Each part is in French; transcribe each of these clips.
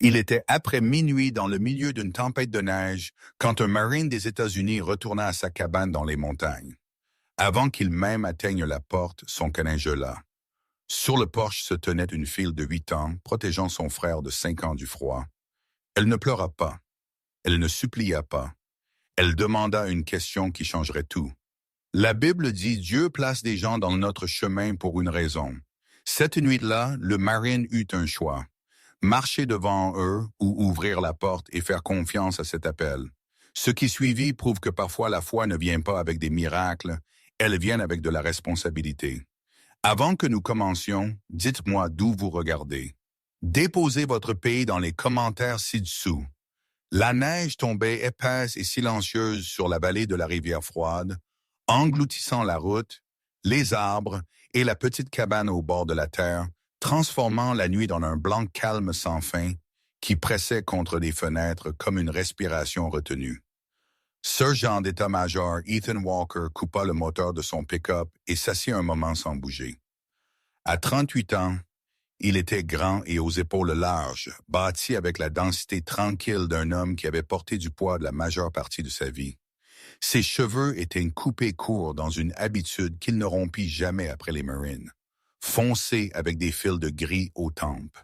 Il était après minuit dans le milieu d'une tempête de neige quand un Marine des États-Unis retourna à sa cabane dans les montagnes. Avant qu'il même atteigne la porte, son canin gela. Sur le porche se tenait une fille de 8 ans, protégeant son frère de 5 ans du froid. Elle ne pleura pas. Elle ne supplia pas. Elle demanda une question qui changerait tout. La Bible dit Dieu place des gens dans notre chemin pour une raison. Cette nuit-là, le Marine eut un choix. Marcher devant eux ou ouvrir la porte et faire confiance à cet appel. Ce qui suivit prouve que parfois la foi ne vient pas avec des miracles, elle vient avec de la responsabilité. Avant que nous commencions, dites-moi d'où vous regardez. Déposez votre pays dans les commentaires ci-dessous. La neige tombait épaisse et silencieuse sur la vallée de la rivière froide, engloutissant la route, les arbres et la petite cabane au bord de la terre, transformant la nuit dans un blanc calme sans fin qui pressait contre les fenêtres comme une respiration retenue. Sergent d'état-major Ethan Walker coupa le moteur de son pick-up et s'assit un moment sans bouger. À 38 ans, il était grand et aux épaules larges, bâti avec la densité tranquille d'un homme qui avait porté du poids de la majeure partie de sa vie. Ses cheveux étaient coupés courts dans une habitude qu'il ne rompit jamais après les Marines, foncés avec des fils de gris aux tempes,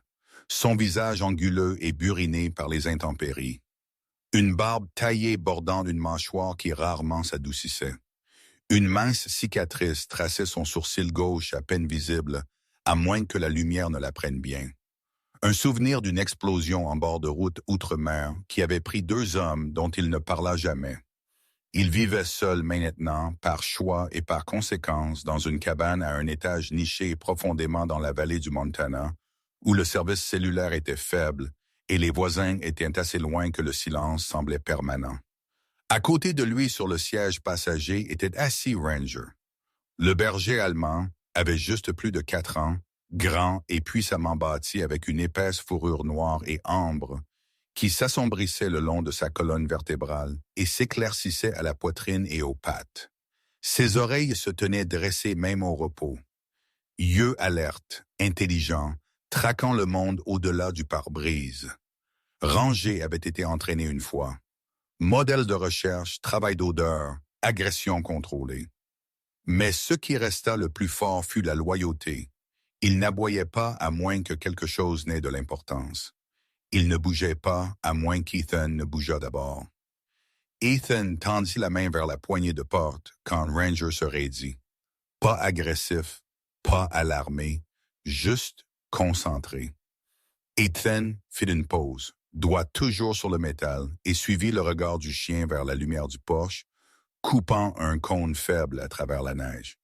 son visage anguleux et buriné par les intempéries, une barbe taillée bordant une mâchoire qui rarement s'adoucissait. Une mince cicatrice traçait son sourcil gauche à peine visible, à moins que la lumière ne la prenne bien. Un souvenir d'une explosion en bord de route outre-mer qui avait pris 2 hommes dont il ne parla jamais. Il vivait seul maintenant, par choix et par conséquence, dans une cabane à un étage niché profondément dans la vallée du Montana, où le service cellulaire était faible et les voisins étaient assez loin que le silence semblait permanent. À côté de lui, sur le siège passager, était assis Ranger. Le berger allemand avait juste plus de 4 ans, grand et puissamment bâti avec une épaisse fourrure noire et ambre qui s'assombrissait le long de sa colonne vertébrale et s'éclaircissait à la poitrine et aux pattes. Ses oreilles se tenaient dressées même au repos. Yeux alertes, intelligents, traquant le monde au-delà du pare-brise. Ranger avait été entraîné une fois. Modèle de recherche, travail d'odeur, agression contrôlée. Mais ce qui resta le plus fort fut la loyauté. Il n'aboyait pas à moins que quelque chose n'ait de l'importance. Il ne bougeait pas à moins qu'Ethan ne bougeât d'abord. Ethan tendit la main vers la poignée de porte quand Ranger se raidit. Pas agressif, pas alarmé, juste concentré. Ethan fit une pause, doigt toujours sur le métal, et suivit le regard du chien vers la lumière du porche, coupant un cône faible à travers la neige.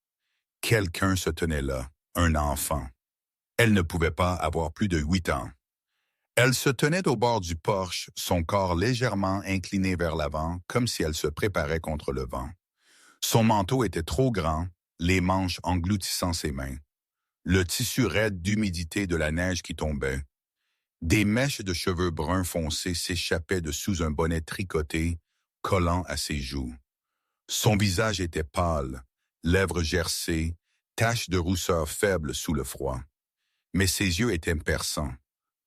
Quelqu'un se tenait là, un enfant. Elle ne pouvait pas avoir plus de 8 ans. Elle se tenait au bord du porche, son corps légèrement incliné vers l'avant, comme si elle se préparait contre le vent. Son manteau était trop grand, les manches engloutissant ses mains. Le tissu raide d'humidité de la neige qui tombait. Des mèches de cheveux bruns foncés s'échappaient de sous un bonnet tricoté, collant à ses joues. Son visage était pâle, lèvres gercées, taches de rousseur faible sous le froid. Mais ses yeux étaient perçants,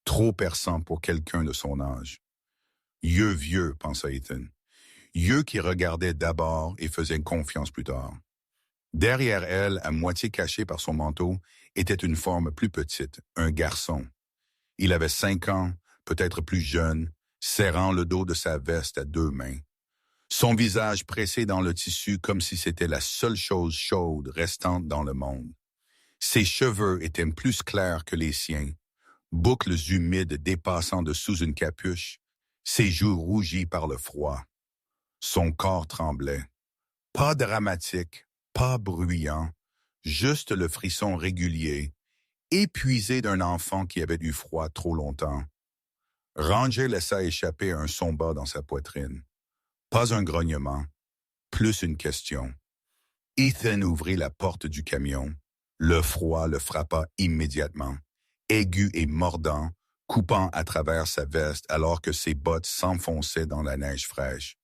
trop perçants pour quelqu'un de son âge. Yeux vieux, pensa Ethan. Yeux qui regardaient d'abord et faisaient confiance plus tard. Derrière elle, à moitié cachée par son manteau, était une forme plus petite, un garçon. Il avait 5 ans, peut-être plus jeune, serrant le dos de sa veste à 2 mains. Son visage pressé dans le tissu comme si c'était la seule chose chaude restante dans le monde. Ses cheveux étaient plus clairs que les siens, boucles humides dépassant de sous une capuche, ses joues rougies par le froid. Son corps tremblait. Pas dramatique, pas bruyant, juste le frisson régulier, épuisé d'un enfant qui avait eu froid trop longtemps. Ranger laissa échapper un son bas dans sa poitrine. Pas un grognement, plus une question. Ethan ouvrit la porte du camion. Le froid le frappa immédiatement, aigu et mordant, coupant à travers sa veste alors que ses bottes s'enfonçaient dans la neige fraîche.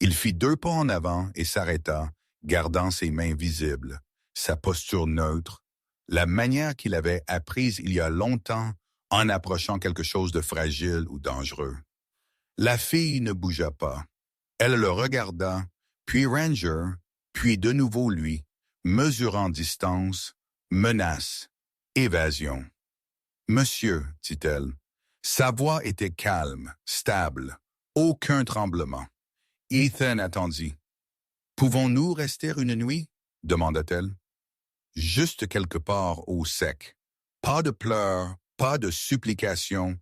Il fit 2 pas en avant et s'arrêta, gardant ses mains visibles, sa posture neutre, la manière qu'il avait apprise il y a longtemps en approchant quelque chose de fragile ou dangereux. La fille ne bougea pas. Elle le regarda, puis Ranger, puis de nouveau lui, mesurant distance, menace, évasion. « Monsieur, dit-elle. » Sa voix était calme, stable, aucun tremblement. Ethan attendit. « Pouvons-nous rester une nuit? » demanda-t-elle. « Juste quelque part au sec. Pas de pleurs, pas de supplications.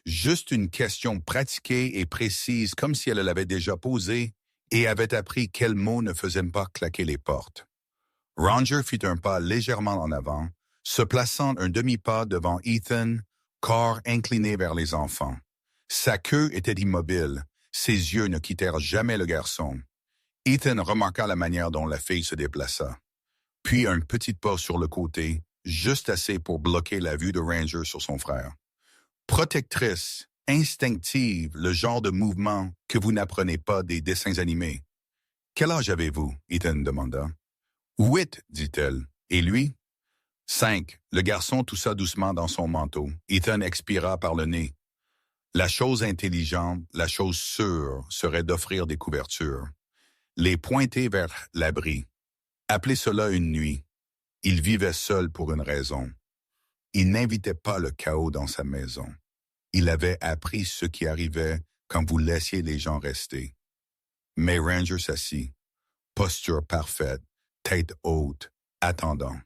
Juste une question pratiquée et précise comme si elle l'avait déjà posée et avait appris quels mots ne faisaient pas claquer les portes. » Ranger fit un pas légèrement en avant, se plaçant un demi-pas devant Ethan, corps incliné vers les enfants. Sa queue était immobile, ses yeux ne quittèrent jamais le garçon. Ethan remarqua la manière dont la fille se déplaça. Puis un petit pas sur le côté, juste assez pour bloquer la vue de Ranger sur son frère. Protectrice, instinctive, le genre de mouvement que vous n'apprenez pas des dessins animés. « Quel âge avez-vous? » Ethan demanda. « 8, dit-elle. Et lui? » 5. Le garçon toussa doucement dans son manteau. Ethan expira par le nez. La chose intelligente, la chose sûre, serait d'offrir des couvertures. Les pointer vers l'abri. Appelez cela une nuit. Il vivait seul pour une raison. Il n'invitait pas le chaos dans sa maison. Il avait appris ce qui arrivait quand vous laissiez les gens rester. Mais Ranger s'assit. Posture parfaite, tête haute, attendant.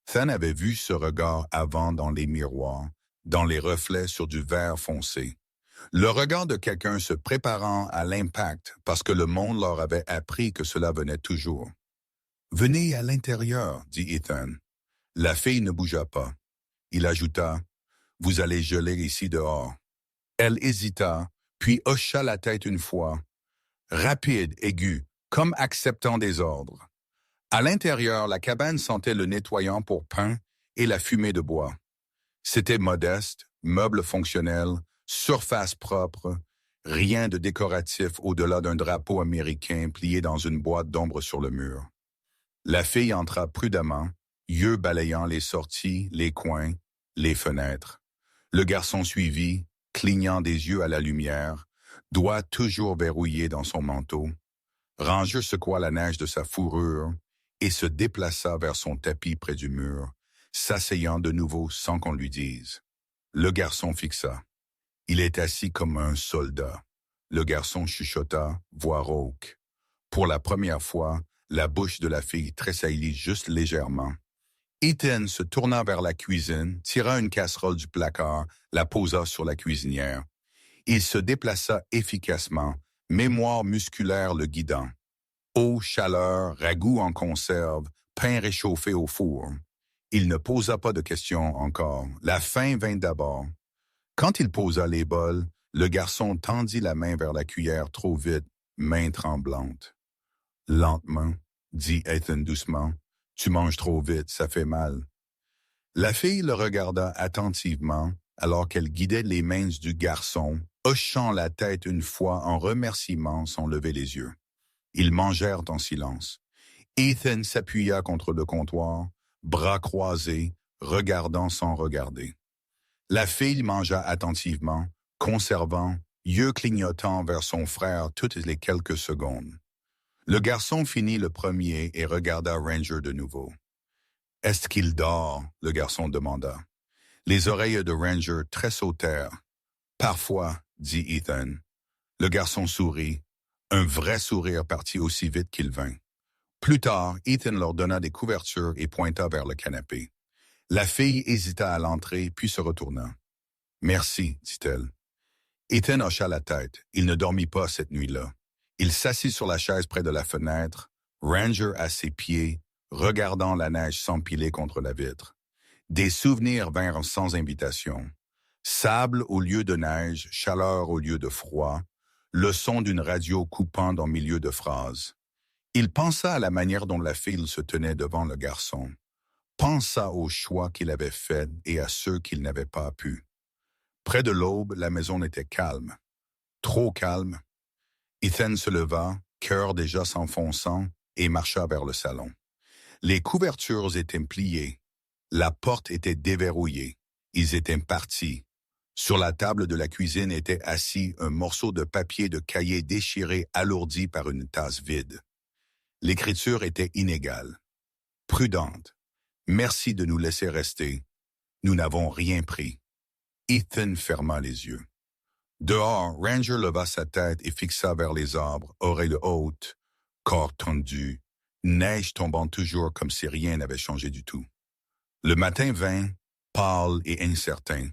Ethan avait vu ce regard avant dans les miroirs, dans les reflets sur du verre foncé. Le regard de quelqu'un se préparant à l'impact parce que le monde leur avait appris que cela venait toujours. « Venez à l'intérieur, » dit Ethan. La fille ne bougea pas. Il ajouta, « Vous allez geler ici dehors. » Elle hésita, puis hocha la tête une fois, rapide, aigu, comme acceptant des ordres. À l'intérieur, la cabane sentait le nettoyant pour pain et la fumée de bois. C'était modeste, meubles fonctionnels, surface propre, rien de décoratif au-delà d'un drapeau américain plié dans une boîte d'ombre sur le mur. La fille entra prudemment, yeux balayant les sorties, les coins, les fenêtres. Le garçon suivit, clignant des yeux à la lumière, doigts toujours verrouillés dans son manteau. Ranger secoua la neige de sa fourrure et se déplaça vers son tapis près du mur, s'asseyant de nouveau sans qu'on lui dise. Le garçon fixa. Il est assis comme un soldat. Le garçon chuchota, voix rauque. Pour la première fois, la bouche de la fille tressaillit juste légèrement. Ethan se tourna vers la cuisine, tira une casserole du placard, la posa sur la cuisinière. Il se déplaça efficacement, mémoire musculaire le guidant. Eau, chaleur, ragoût en conserve, pain réchauffé au four. Il ne posa pas de questions encore. La faim vint d'abord. Quand il posa les bols, le garçon tendit la main vers la cuillère trop vite, main tremblante. « Lentement, » dit Ethan doucement. « Tu manges trop vite, ça fait mal. » La fille le regarda attentivement alors qu'elle guidait les mains du garçon, hochant la tête une fois en remerciement sans lever les yeux. Ils mangèrent en silence. Ethan s'appuya contre le comptoir, bras croisés, regardant sans regarder. La fille mangea attentivement, conservant, yeux clignotant vers son frère toutes les quelques secondes. Le garçon finit le premier et regarda Ranger de nouveau. « Est-ce qu'il dort? » le garçon demanda. Les oreilles de Ranger tressautèrent. « Parfois, » dit Ethan. Le garçon sourit. Un vrai sourire partit aussi vite qu'il vint. Plus tard, Ethan leur donna des couvertures et pointa vers le canapé. La fille hésita à l'entrée, puis se retourna. « Merci, » dit-elle. Ethan hocha la tête. Il ne dormit pas cette nuit-là. Il s'assit sur la chaise près de la fenêtre, Ranger à ses pieds, regardant la neige s'empiler contre la vitre. Des souvenirs vinrent sans invitation. Sable au lieu de neige, chaleur au lieu de froid, le son d'une radio coupant dans milieu de phrases. Il pensa à la manière dont la fille se tenait devant le garçon. Pensa aux choix qu'il avait faits et à ceux qu'il n'avait pas pu. Près de l'aube, la maison était calme. Trop calme. Ethan se leva, cœur déjà s'enfonçant, et marcha vers le salon. Les couvertures étaient pliées. La porte était déverrouillée. Ils étaient partis. Sur la table de la cuisine était assis un morceau de papier de cahier déchiré alourdi par une tasse vide. L'écriture était inégale. Prudente. Merci de nous laisser rester. Nous n'avons rien pris. Ethan ferma les yeux. Dehors, Ranger leva sa tête et fixa vers les arbres, oreilles hautes, corps tendu, neige tombant toujours comme si rien n'avait changé du tout. Le matin vint, pâle et incertain,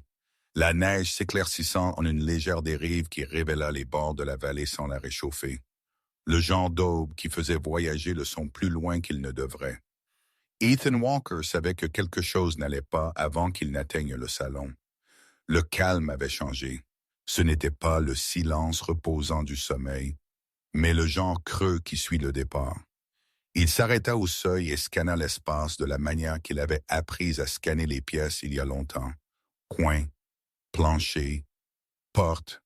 la neige s'éclaircissant en une légère dérive qui révéla les bords de la vallée sans la réchauffer. Le genre d'aube qui faisait voyager le son plus loin qu'il ne devrait. Ethan Walker savait que quelque chose n'allait pas avant qu'il n'atteigne le salon. Le calme avait changé. Ce n'était pas le silence reposant du sommeil, mais le genre creux qui suit le départ. Il s'arrêta au seuil et scanna l'espace de la manière qu'il avait appris à scanner les pièces il y a longtemps. Coin, plancher, porte,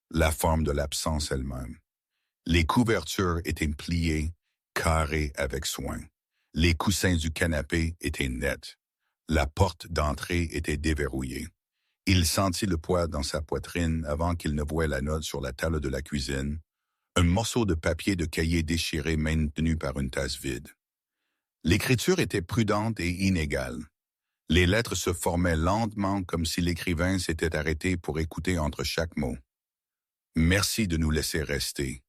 la forme de l'absence elle-même. Les couvertures étaient pliées, carrées avec soin. Les coussins du canapé étaient nets. La porte d'entrée était déverrouillée. Il sentit le poids dans sa poitrine avant qu'il ne voie la note sur la table de la cuisine, un morceau de papier de cahier déchiré maintenu par une tasse vide. L'écriture était prudente et inégale. Les lettres se formaient lentement comme si l'écrivain s'était arrêté pour écouter entre chaque mot. Merci de nous laisser rester.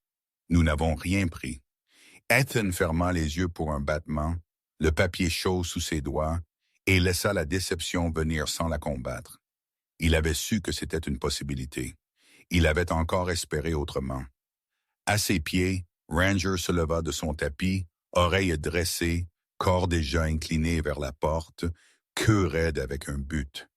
Nous n'avons rien pris. Ethan ferma les yeux pour un battement, le papier chaud sous ses doigts, et laissa la déception venir sans la combattre. Il avait su que c'était une possibilité. Il avait encore espéré autrement. À ses pieds, Ranger se leva de son tapis, oreilles dressées, corps déjà incliné vers la porte, queue raide avec un but.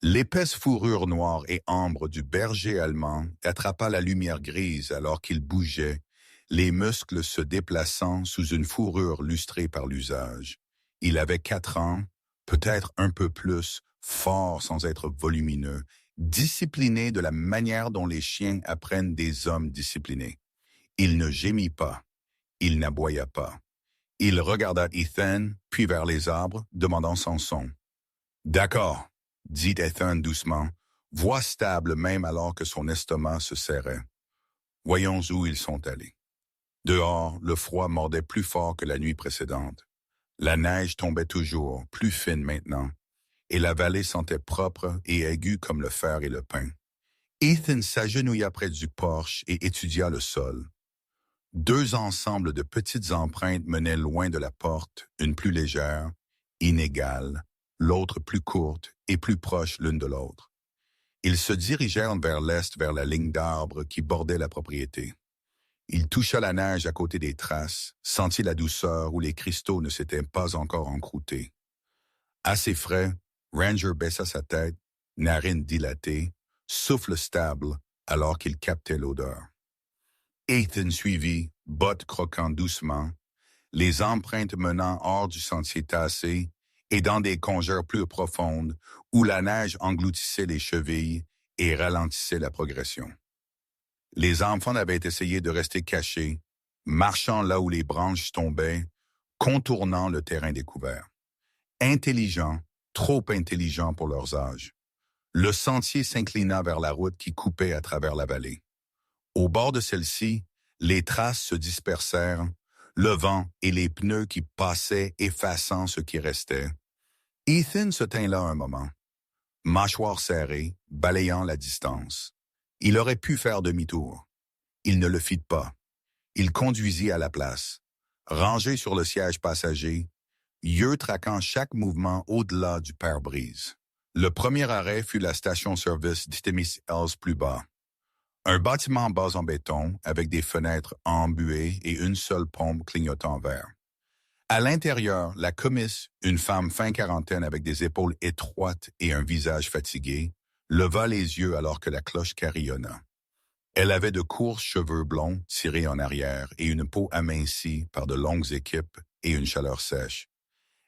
L'épaisse fourrure noire et ambre du berger allemand attrapa la lumière grise alors qu'il bougeait, les muscles se déplaçant sous une fourrure lustrée par l'usage. Il avait 4 ans, peut-être un peu plus, fort sans être volumineux, discipliné de la manière dont les chiens apprennent des hommes disciplinés. Il ne gémit pas, il n'aboya pas. Il regarda Ethan, puis vers les arbres, demandant sans son. « D'accord », dit Ethan doucement, voix stable même alors que son estomac se serrait. « Voyons où ils sont allés. » Dehors, le froid mordait plus fort que la nuit précédente. La neige tombait toujours, plus fine maintenant, et la vallée sentait propre et aiguë comme le fer et le pain. Ethan s'agenouilla près du porche et étudia le sol. 2 ensembles de petites empreintes menaient loin de la porte, une plus légère, inégale, l'autre plus courte et plus proche l'une de l'autre. Ils se dirigèrent vers l'est, vers la ligne d'arbres qui bordait la propriété. Il toucha la neige à côté des traces, sentit la douceur où les cristaux ne s'étaient pas encore encroutés. Assez frais, Ranger baissa sa tête, narines dilatées, souffle stable alors qu'il captait l'odeur. Ethan suivit, bottes croquant doucement, les empreintes menant hors du sentier tassé et dans des congères plus profondes où la neige engloutissait les chevilles et ralentissait la progression. Les enfants avaient essayé de rester cachés, marchant là où les branches tombaient, contournant le terrain découvert. Intelligents, trop intelligents pour leurs âges. Le sentier s'inclina vers la route qui coupait à travers la vallée. Au bord de celle-ci, les traces se dispersèrent, le vent et les pneus qui passaient effaçant ce qui restait. Ethan se tint là un moment, mâchoire serrée, balayant la distance. Il aurait pu faire demi-tour. Il ne le fit pas. Il conduisit à la place, rangé sur le siège passager, yeux traquant chaque mouvement au-delà du pare-brise. Le premier arrêt fut la station-service d'Itemis Hells plus bas. Un bâtiment bas en béton avec des fenêtres embuées et une seule pompe clignotant vert. À l'intérieur, la commise, une femme fin quarantaine avec des épaules étroites et un visage fatigué, leva les yeux alors que la cloche carillonna. Elle avait de courts cheveux blonds tirés en arrière et une peau amincie par de longues équipes et une chaleur sèche.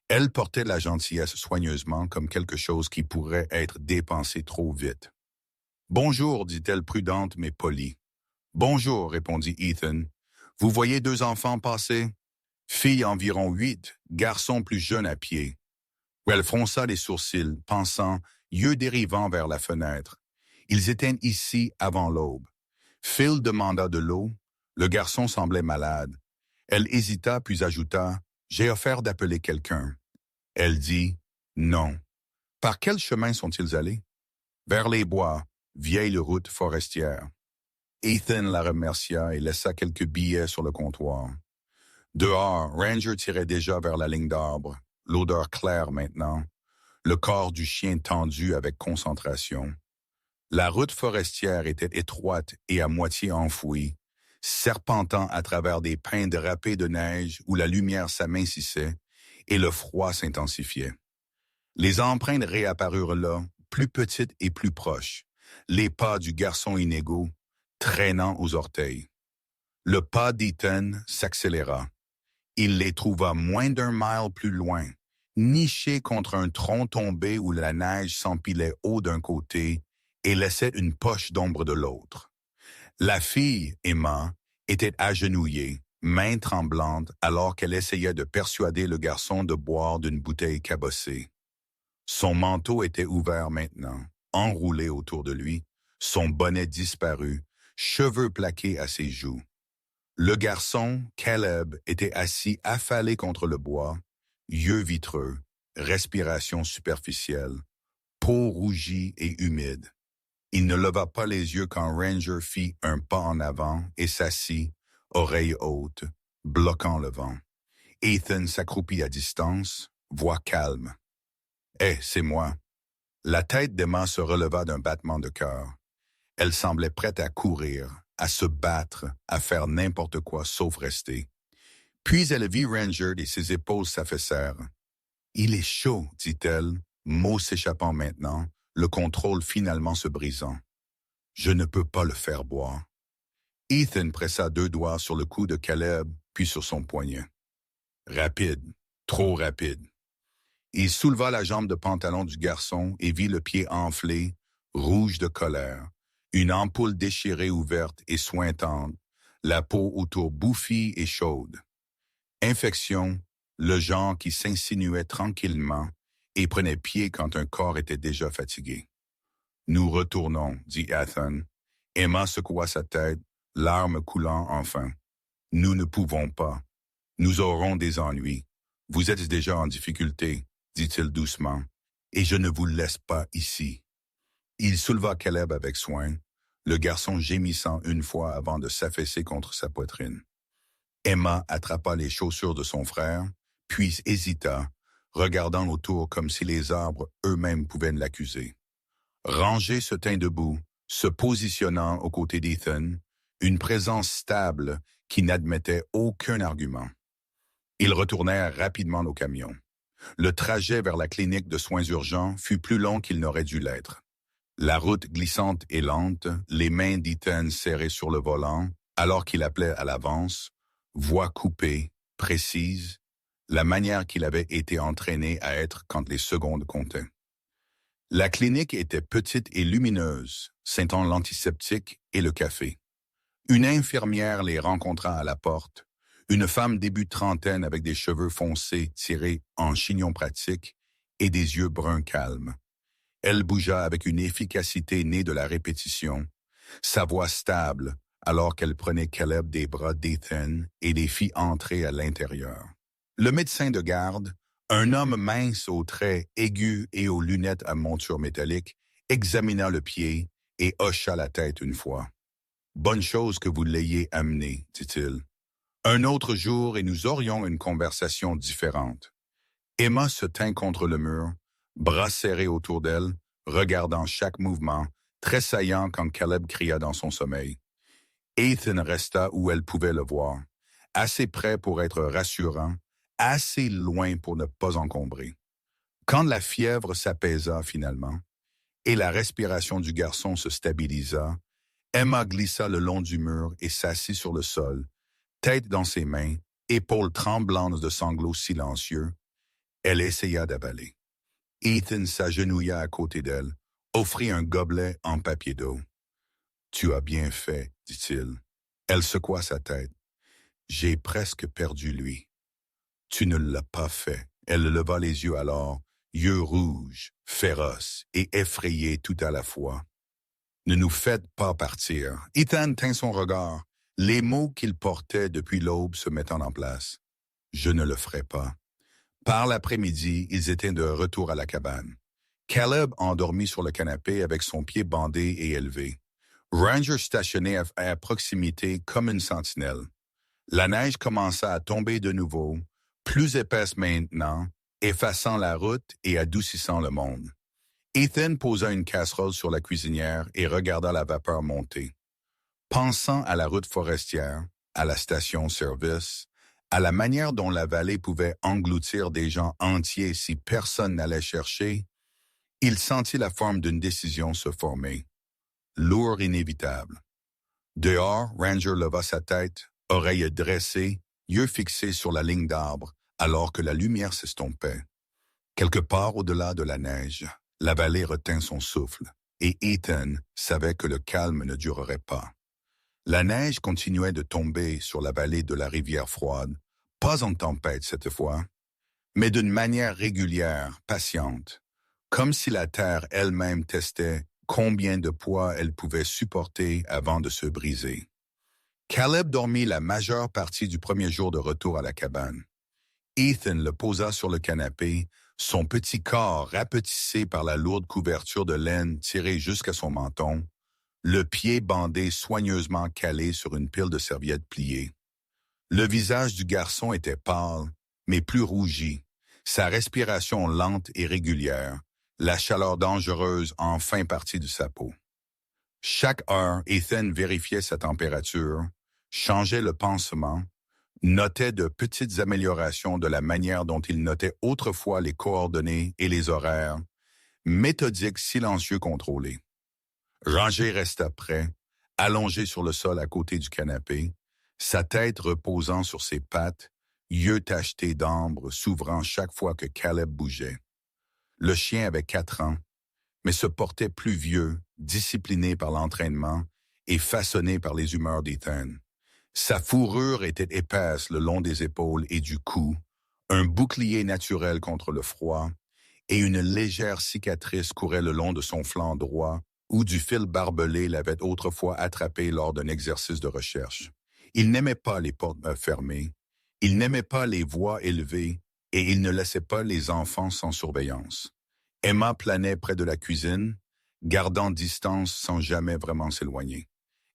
Elle portait la gentillesse soigneusement comme quelque chose qui pourrait être dépensé trop vite. « Bonjour », dit-elle prudente mais polie. « Bonjour », répondit Ethan. « Vous voyez 2 enfants passer? Fille environ 8, garçon plus jeune à pied. » Elle fronça les sourcils, pensant yeux dérivant vers la fenêtre. Ils étaient ici avant l'aube. Phil demanda de l'eau. Le garçon semblait malade. Elle hésita puis ajouta « J'ai offert d'appeler quelqu'un. » Elle dit « Non. » Par quel chemin sont-ils allés? Vers les bois, vieille route forestière. Ethan la remercia et laissa quelques billets sur le comptoir. Dehors, Ranger tirait déjà vers la ligne d'arbres, l'odeur claire maintenant, le corps du chien tendu avec concentration. La route forestière était étroite et à moitié enfouie, serpentant à travers des pins drapés de neige où la lumière s'amincissait et le froid s'intensifiait. Les empreintes réapparurent là, plus petites et plus proches, les pas du garçon inégaux, traînant aux orteils. Le pas d'Ethan s'accéléra. Il les trouva moins d'un mile plus loin, nichés contre un tronc tombé où la neige s'empilait haut d'un côté et laissait une poche d'ombre de l'autre. La fille, Emma, était agenouillée, main tremblante, alors qu'elle essayait de persuader le garçon de boire d'une bouteille cabossée. Son manteau était ouvert maintenant, enroulé autour de lui, son bonnet disparu, cheveux plaqués à ses joues. Le garçon, Caleb, était assis affalé contre le bois, yeux vitreux, respiration superficielle, peau rougie et humide. Il ne leva pas les yeux quand Ranger fit un pas en avant et s'assit, oreilles hautes, bloquant le vent. Ethan s'accroupit à distance, voix calme. « Eh, c'est moi. » La tête d'Emma se releva d'un battement de cœur. Elle semblait prête à courir, à se battre, à faire n'importe quoi sauf rester. Puis elle vit Ranger et ses épaules s'affaissèrent. « Il est chaud, dit-elle, mots s'échappant maintenant, le contrôle finalement se brisant. « Je ne peux pas le faire boire. » Ethan pressa 2 doigts sur le cou de Caleb, puis sur son poignet. Rapide, trop rapide. Il souleva la jambe de pantalon du garçon et vit le pied enflé, rouge de colère, une ampoule déchirée ouverte et sointante, la peau autour bouffie et chaude. Infection, le genre qui s'insinuait tranquillement et prenait pied quand un corps était déjà fatigué. « Nous retournons, dit Ethan. Emma secoua sa tête, larmes coulant enfin. « Nous ne pouvons pas. Nous aurons des ennuis. Vous êtes déjà en difficulté, dit-il doucement, et je ne vous laisse pas ici. » Il souleva Caleb avec soin, le garçon gémissant une fois avant de s'affaisser contre sa poitrine. Emma attrapa les chaussures de son frère, puis hésita, regardant autour comme si les arbres eux-mêmes pouvaient l'accuser. Ranger se tint debout, se positionnant aux côtés d'Ethan, une présence stable qui n'admettait aucun argument. Ils retournèrent rapidement au camion. Le trajet vers la clinique de soins urgents fut plus long qu'il n'aurait dû l'être. La route glissante et lente, les mains d'Ethan serrées sur le volant, alors qu'il appelait à l'avance, voix coupée, précise, la manière qu'il avait été entraîné à être quand les secondes comptaient. La clinique était petite et lumineuse, sentant l'antiseptique et le café. Une infirmière les rencontra à la porte, une femme début trentaine avec des cheveux foncés tirés en chignon pratique et des yeux bruns calmes. Elle bougea avec une efficacité née de la répétition, sa voix stable alors qu'elle prenait Caleb des bras d'Ethan et les fit entrer à l'intérieur. Le médecin de garde, un homme mince aux traits aigus et aux lunettes à monture métallique, examina le pied et hocha la tête une fois. « Bonne chose que vous l'ayez amené, dit-il. Un autre jour et nous aurions une conversation différente. » Emma se tint contre le mur, bras serrés autour d'elle, regardant chaque mouvement, tressaillant quand Caleb cria dans son sommeil. Ethan resta où elle pouvait le voir, assez près pour être rassurant, assez loin pour ne pas encombrer. Quand la fièvre s'apaisa finalement, et la respiration du garçon se stabilisa, Emma glissa le long du mur et s'assit sur le sol, tête dans ses mains, épaules tremblantes de sanglots silencieux. Elle essaya d'avaler. Ethan s'agenouilla à côté d'elle, offrit un gobelet en papier d'eau. « Tu as bien fait, dit-il. » Elle secoua sa tête. « J'ai presque perdu lui. » « Tu ne l'as pas fait. » Elle leva les yeux alors, yeux rouges, féroces et effrayés tout à la fois. « Ne nous faites pas partir. » Ethan tint son regard, les mots qu'il portait depuis l'aube se mettant en place. « Je ne le ferai pas. » Par l'après-midi, ils étaient de retour à la cabane. Caleb endormi sur le canapé avec son pied bandé et élevé. Ranger stationné à proximité comme une sentinelle. La neige commença à tomber de nouveau, plus épaisse maintenant, effaçant la route et adoucissant le monde. Ethan posa une casserole sur la cuisinière et regarda la vapeur monter. Pensant à la route forestière, à la station-service, à la manière dont la vallée pouvait engloutir des gens entiers si personne n'allait chercher, il sentit la forme d'une décision se former. Lourd inévitable. Dehors, Ranger leva sa tête, oreilles dressées, yeux fixés sur la ligne d'arbres, alors que la lumière s'estompait. Quelque part au-delà de la neige, la vallée retint son souffle, et Ethan savait que le calme ne durerait pas. La neige continuait de tomber sur la vallée de la rivière froide, pas en tempête cette fois, mais d'une manière régulière, patiente, comme si la terre elle-même testait combien de poids elle pouvait supporter avant de se briser. Caleb dormit la majeure partie du premier jour de retour à la cabane. Ethan le posa sur le canapé, son petit corps rapetissé par la lourde couverture de laine tirée jusqu'à son menton, le pied bandé soigneusement calé sur une pile de serviettes pliées. Le visage du garçon était pâle, mais plus rougi, sa respiration lente et régulière, la chaleur dangereuse enfin partie de sa peau. Chaque heure, Ethan vérifiait sa température, changeait le pansement, notait de petites améliorations de la manière dont il notait autrefois les coordonnées et les horaires, méthodique, silencieux, contrôlé. Ranger resta prêt, allongé sur le sol à côté du canapé, sa tête reposant sur ses pattes, yeux tachetés d'ambre s'ouvrant chaque fois que Caleb bougeait. Le chien avait 4 ans, mais se portait plus vieux, discipliné par l'entraînement et façonné par les humeurs d'Ethan. Sa fourrure était épaisse le long des épaules et du cou, un bouclier naturel contre le froid, et une légère cicatrice courait le long de son flanc droit, où du fil barbelé l'avait autrefois attrapé lors d'un exercice de recherche. Il n'aimait pas les portes fermées, il n'aimait pas les voix élevées, et il ne laissait pas les enfants sans surveillance. Emma planait près de la cuisine, gardant distance sans jamais vraiment s'éloigner.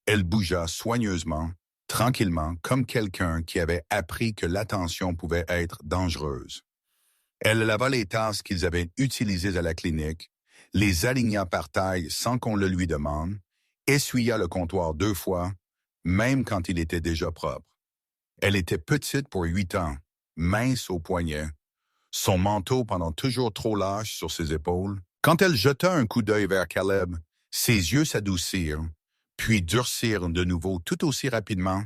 Elle bougea soigneusement, tranquillement, comme quelqu'un qui avait appris que l'attention pouvait être dangereuse. Elle lava les tasses qu'ils avaient utilisées à la clinique, les aligna par taille sans qu'on le lui demande, essuya le comptoir 2 fois, même quand il était déjà propre. Elle était petite pour 8 ans, mince aux poignets, son manteau pendant toujours trop lâche sur ses épaules. Quand elle jeta un coup d'œil vers Caleb, ses yeux s'adoucirent, puis durcirent de nouveau tout aussi rapidement,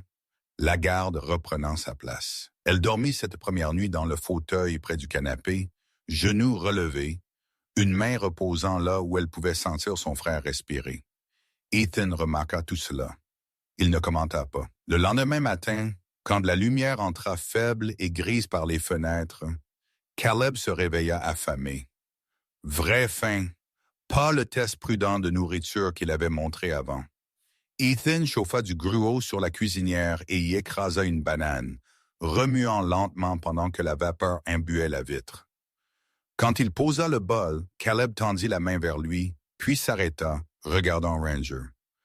la garde reprenant sa place. Elle dormit cette première nuit dans le fauteuil près du canapé, genoux relevés, une main reposant là où elle pouvait sentir son frère respirer. Ethan remarqua tout cela. Il ne commenta pas. Le lendemain matin, quand la lumière entra faible et grise par les fenêtres, Caleb se réveilla affamé. Vraie faim, pas le test prudent de nourriture qu'il avait montré avant. Ethan chauffa du gruau sur la cuisinière et y écrasa une banane, remuant lentement pendant que la vapeur imbuait la vitre. Quand il posa le bol, Caleb tendit la main vers lui, puis s'arrêta, regardant Ranger.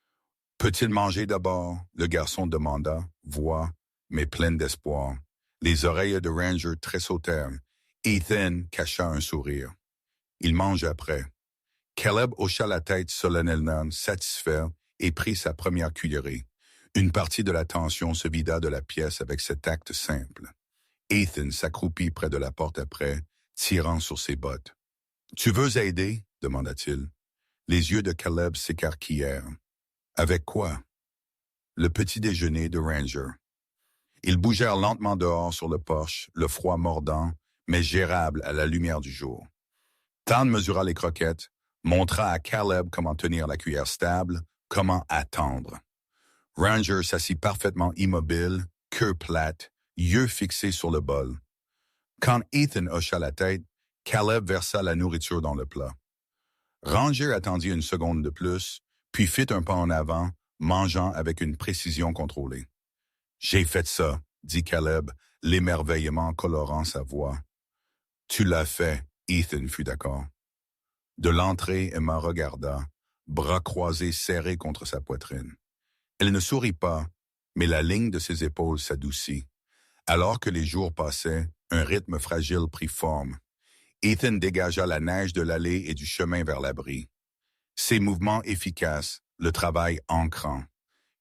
« Peut-il manger d'abord ?» le garçon demanda, voix, mais pleine d'espoir. Les oreilles de Ranger tressautèrent. Ethan cacha un sourire. « Il mange après. » Caleb hocha la tête solennellement, satisfait, et prit sa première cuillerée. Une partie de la tension se vida de la pièce avec cet acte simple. Ethan s'accroupit près de la porte après, tirant sur ses bottes. « Tu veux aider ?» demanda-t-il. Les yeux de Caleb s'écarquillèrent. « Avec quoi ?» Le petit déjeuner de Ranger. Ils bougèrent lentement dehors sur le porche, le froid mordant, mais gérable à la lumière du jour. Tan mesura les croquettes, montra à Caleb comment tenir la cuillère stable, comment attendre. Ranger s'assit parfaitement immobile, queue plate, yeux fixés sur le bol. Quand Ethan hocha la tête, Caleb versa la nourriture dans le plat. Ranger attendit une seconde de plus, puis fit un pas en avant, mangeant avec une précision contrôlée. « J'ai fait ça », dit Caleb, l'émerveillement colorant sa voix. « Tu l'as fait », Ethan fut d'accord. De l'entrée, Emma regarda, bras croisés serrés contre sa poitrine. Elle ne sourit pas, mais la ligne de ses épaules s'adoucit. Alors que les jours passaient, un rythme fragile prit forme. Ethan dégagea la neige de l'allée et du chemin vers l'abri. Ses mouvements efficaces, le travail ancrant.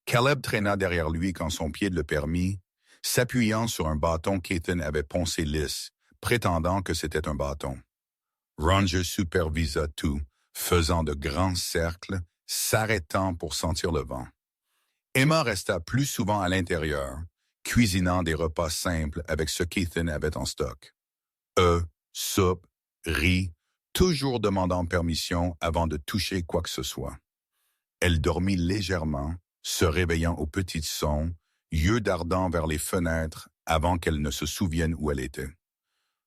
Caleb traîna derrière lui quand son pied le permit, s'appuyant sur un bâton qu'Ethan avait poncé lisse, prétendant que c'était un bâton. Ranger supervisa tout, faisant de grands cercles, s'arrêtant pour sentir le vent. Emma resta plus souvent à l'intérieur, cuisinant des repas simples avec ce qu'Ethan avait en stock. Soupe, riz, toujours demandant permission avant de toucher quoi que ce soit. Elle dormit légèrement, se réveillant aux petits sons, yeux dardant vers les fenêtres avant qu'elle ne se souvienne où elle était.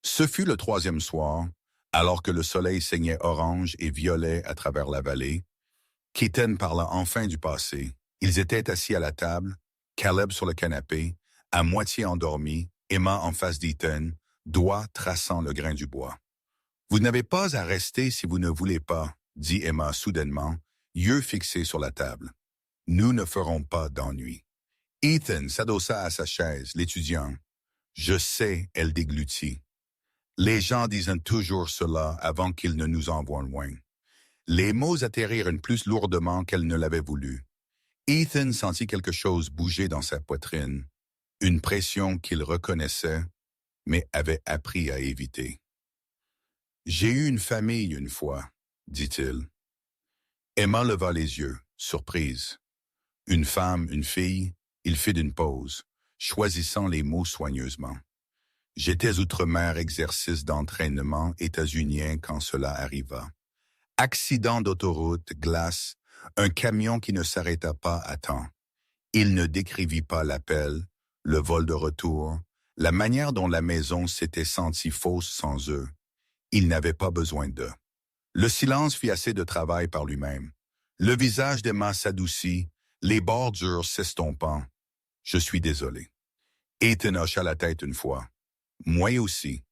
Ce fut le 3e soir, alors que le soleil saignait orange et violet à travers la vallée, qu'Ethan parla enfin du passé. Ils étaient assis à la table, Caleb sur le canapé, à moitié endormi, Emma en face d'Ethan, doigts traçant le grain du bois. « Vous n'avez pas à rester si vous ne voulez pas, » dit Emma soudainement, yeux fixés sur la table. « Nous ne ferons pas d'ennui. » Ethan s'adossa à sa chaise, l'étudiant. « Je sais, » elle déglutit. Les gens disent toujours cela avant qu'ils ne nous envoient loin. Les mots atterrirent plus lourdement qu'elle ne l'avait voulu. Ethan sentit quelque chose bouger dans sa poitrine, une pression qu'il reconnaissait, mais avait appris à éviter. « J'ai eu une famille une fois, » dit-il. Emma leva les yeux, surprise. Une femme, une fille, il fit une pause, choisissant les mots soigneusement. J'étais outre-mer exercice d'entraînement états-unien quand cela arriva. Accident d'autoroute, glace, un camion qui ne s'arrêta pas à temps. Il ne décrivit pas l'appel, le vol de retour, la manière dont la maison s'était sentie fausse sans eux. Il n'avait pas besoin d'eux. Le silence fit assez de travail par lui-même. Le visage d'Emma s'adoucit, les bordures s'estompant. « Je suis désolé. » Ethan hocha la tête une fois. « Moi aussi. »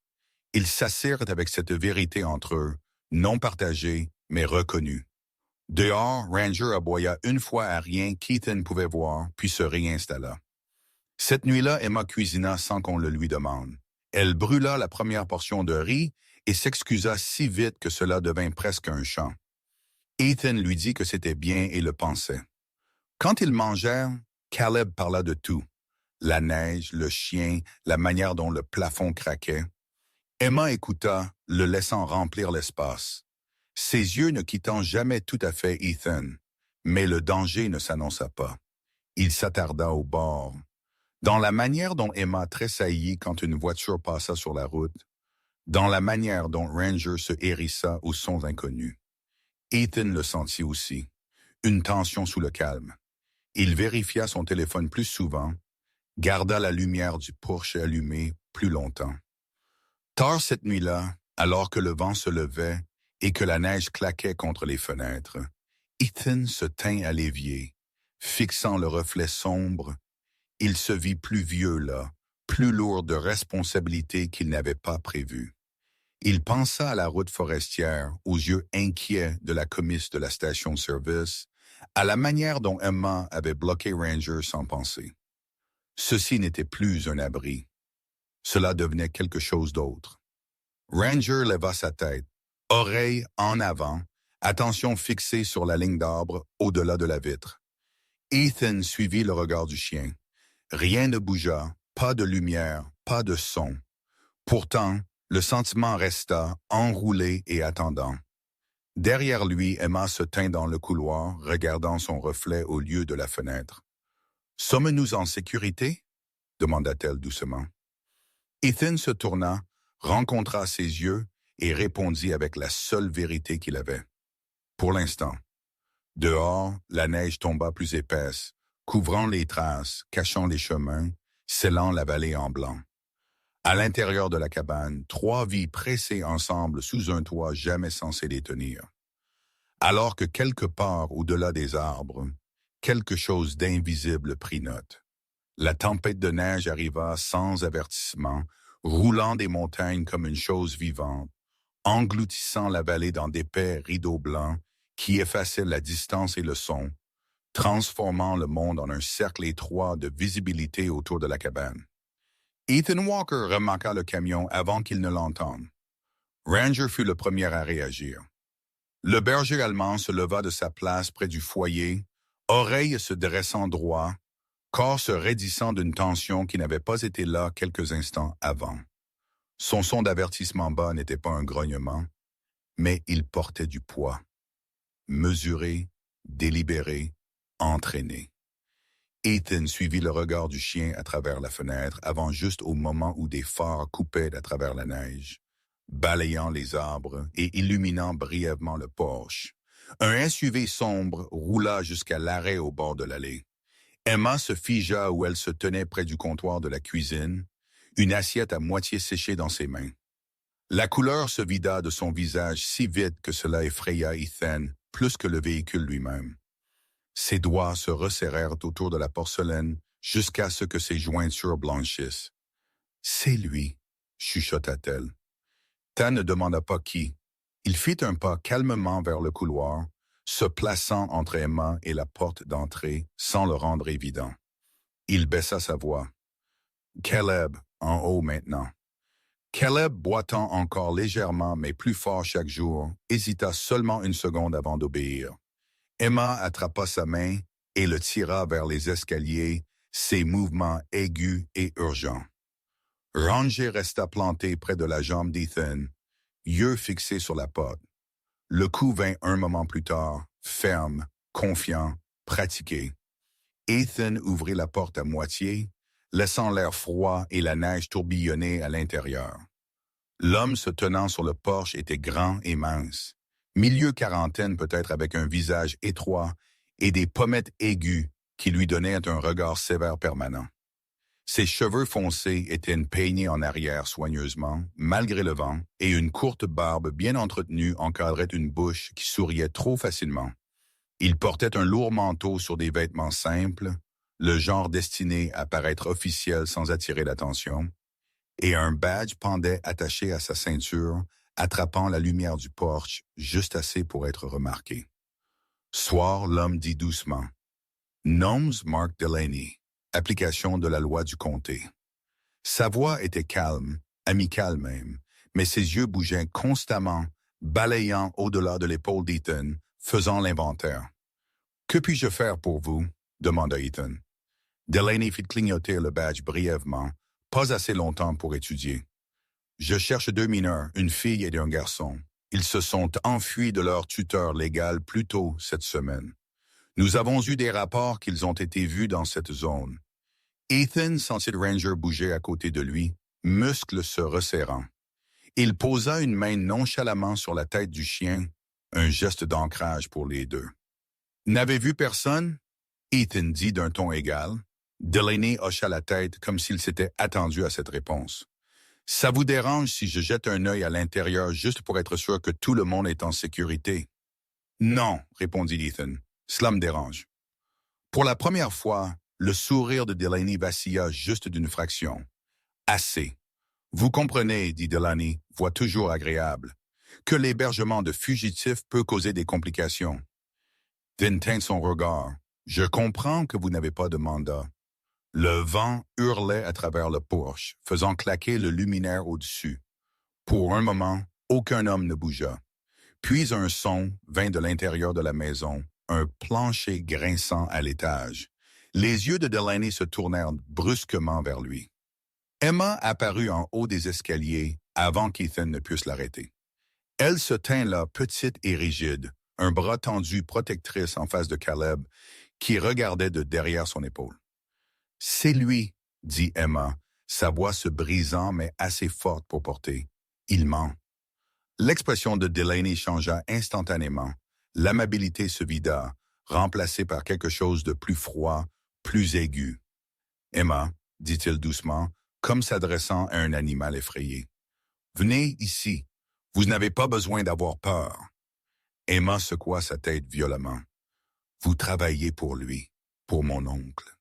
Ils s'assirent avec cette vérité entre eux, non partagée, mais reconnue. Dehors, Ranger aboya une fois à rien qu'Ethan pouvait voir, puis se réinstalla. Cette nuit-là, Emma cuisina sans qu'on le lui demande. Elle brûla la première portion de riz et s'excusa si vite que cela devint presque un chant. Ethan lui dit que c'était bien et le pensait. Quand ils mangèrent, Caleb parla de tout. La neige, le chien, la manière dont le plafond craquait. Emma écouta, le laissant remplir l'espace. Ses yeux ne quittant jamais tout à fait Ethan, mais le danger ne s'annonça pas. Il s'attarda au bord. Dans la manière dont Emma tressaillit quand une voiture passa sur la route, dans la manière dont Ranger se hérissa aux sons inconnus. Ethan le sentit aussi, une tension sous le calme. Il vérifia son téléphone plus souvent, garda la lumière du porche allumée plus longtemps. Tard cette nuit-là, alors que le vent se levait et que la neige claquait contre les fenêtres, Ethan se tint à l'évier, fixant le reflet sombre. Il se vit plus vieux là, plus lourd de responsabilités qu'il n'avait pas prévues. Il pensa à la route forestière, aux yeux inquiets de la comice de la station-service, à la manière dont Emma avait bloqué Ranger sans penser. Ceci n'était plus un abri. Cela devenait quelque chose d'autre. Ranger leva sa tête, oreille en avant, attention fixée sur la ligne d'arbre au-delà de la vitre. Ethan suivit le regard du chien. Rien ne bougea, pas de lumière, pas de son. Pourtant, le sentiment resta, enroulé et attendant. Derrière lui, Emma se tint dans le couloir, regardant son reflet au lieu de la fenêtre. « Sommes-nous en sécurité ?» demanda-t-elle doucement. Ethan se tourna, rencontra ses yeux et répondit avec la seule vérité qu'il avait. Pour l'instant. Dehors, la neige tomba plus épaisse, couvrant les traces, cachant les chemins, scellant la vallée en blanc. À l'intérieur de la cabane, 3 vies pressées ensemble sous un toit jamais censé les tenir. Alors que quelque part au-delà des arbres, quelque chose d'invisible prit note. La tempête de neige arriva sans avertissement, roulant des montagnes comme une chose vivante, engloutissant la vallée dans d'épais rideaux blancs qui effaçaient la distance et le son, transformant le monde en un cercle étroit de visibilité autour de la cabane. Ethan Walker remarqua le camion avant qu'il ne l'entende. Ranger fut le premier à réagir. Le berger allemand se leva de sa place près du foyer, oreilles se dressant droit, corps se raidissant d'une tension qui n'avait pas été là quelques instants avant. Son son d'avertissement bas n'était pas un grognement, mais il portait du poids. Mesuré, délibéré, entraîné. Ethan suivit le regard du chien à travers la fenêtre avant juste au moment où des phares coupaient à travers la neige, balayant les arbres et illuminant brièvement le porche. Un SUV sombre roula jusqu'à l'arrêt au bord de l'allée. Emma se figea où elle se tenait près du comptoir de la cuisine, une assiette à moitié séchée dans ses mains. La couleur se vida de son visage si vite que cela effraya Ethan plus que le véhicule lui-même. Ses doigts se resserrèrent autour de la porcelaine jusqu'à ce que ses jointures blanchissent. « C'est lui », chuchota-t-elle. Tan ne demanda pas qui. Il fit un pas calmement vers le couloir, se plaçant entre Emma et la porte d'entrée sans le rendre évident. Il baissa sa voix. « Caleb, en haut maintenant. » Caleb, boitant encore légèrement mais plus fort chaque jour, hésita seulement une seconde avant d'obéir. Emma attrapa sa main et le tira vers les escaliers, ses mouvements aigus et urgents. Ranger resta planté près de la jambe d'Ethan, yeux fixés sur la porte. Le coup vint un moment plus tard, ferme, confiant, pratiqué. Ethan ouvrit la porte à moitié, laissant l'air froid et la neige tourbillonner à l'intérieur. L'homme se tenant sur le porche était grand et mince. Milieu quarantaine peut-être avec un visage étroit et des pommettes aiguës qui lui donnaient un regard sévère permanent. Ses cheveux foncés étaient peignés en arrière soigneusement, malgré le vent, et une courte barbe bien entretenue encadrait une bouche qui souriait trop facilement. Il portait un lourd manteau sur des vêtements simples, le genre destiné à paraître officiel sans attirer l'attention, et un badge pendait attaché à sa ceinture, attrapant la lumière du porche juste assez pour être remarqué. Soir, l'homme dit doucement « Noms Mark Delaney, application de la loi du comté. » Sa voix était calme, amicale même, mais ses yeux bougeaient constamment, balayant au-delà de l'épaule d'Ethan, faisant l'inventaire. « Que puis-je faire pour vous? » demanda Ethan. Delaney fit clignoter le badge brièvement, pas assez longtemps pour étudier. « Je cherche 2 mineurs, une fille et un garçon. Ils se sont enfuis de leur tuteur légal plus tôt cette semaine. Nous avons eu des rapports qu'ils ont été vus dans cette zone. » Ethan sentit Ranger bouger à côté de lui, muscles se resserrant. Il posa une main nonchalamment sur la tête du chien, un geste d'ancrage pour les deux. « N'avez vu personne? » Ethan dit d'un ton égal. Delaney hocha la tête comme s'il s'était attendu à cette réponse. « Ça vous dérange si je jette un œil à l'intérieur juste pour être sûr que tout le monde est en sécurité? »« Non, » répondit Ethan. « Cela me dérange. » Pour la première fois, le sourire de Delaney vacilla juste d'une fraction. « Assez. Vous comprenez, dit Delaney, voix toujours agréable, que l'hébergement de fugitifs peut causer des complications. » Ethan tint son regard. « Je comprends que vous n'avez pas de mandat. » Le vent hurlait à travers le porche, faisant claquer le luminaire au-dessus. Pour un moment, aucun homme ne bougea. Puis un son vint de l'intérieur de la maison, un plancher grinçant à l'étage. Les yeux de Delaney se tournèrent brusquement vers lui. Emma apparut en haut des escaliers avant qu'Ethan ne puisse l'arrêter. Elle se tint là, petite et rigide, un bras tendu protectrice en face de Caleb, qui regardait de derrière son épaule. « C'est lui, » dit Emma, sa voix se brisant mais assez forte pour porter. « Il ment. » L'expression de Delaney changea instantanément. L'amabilité se vida, remplacée par quelque chose de plus froid, plus aigu. « Emma, » dit-il doucement, comme s'adressant à un animal effrayé. Venez ici, vous n'avez pas besoin d'avoir peur. Emma secoua sa tête violemment. Vous travaillez pour lui, pour mon oncle.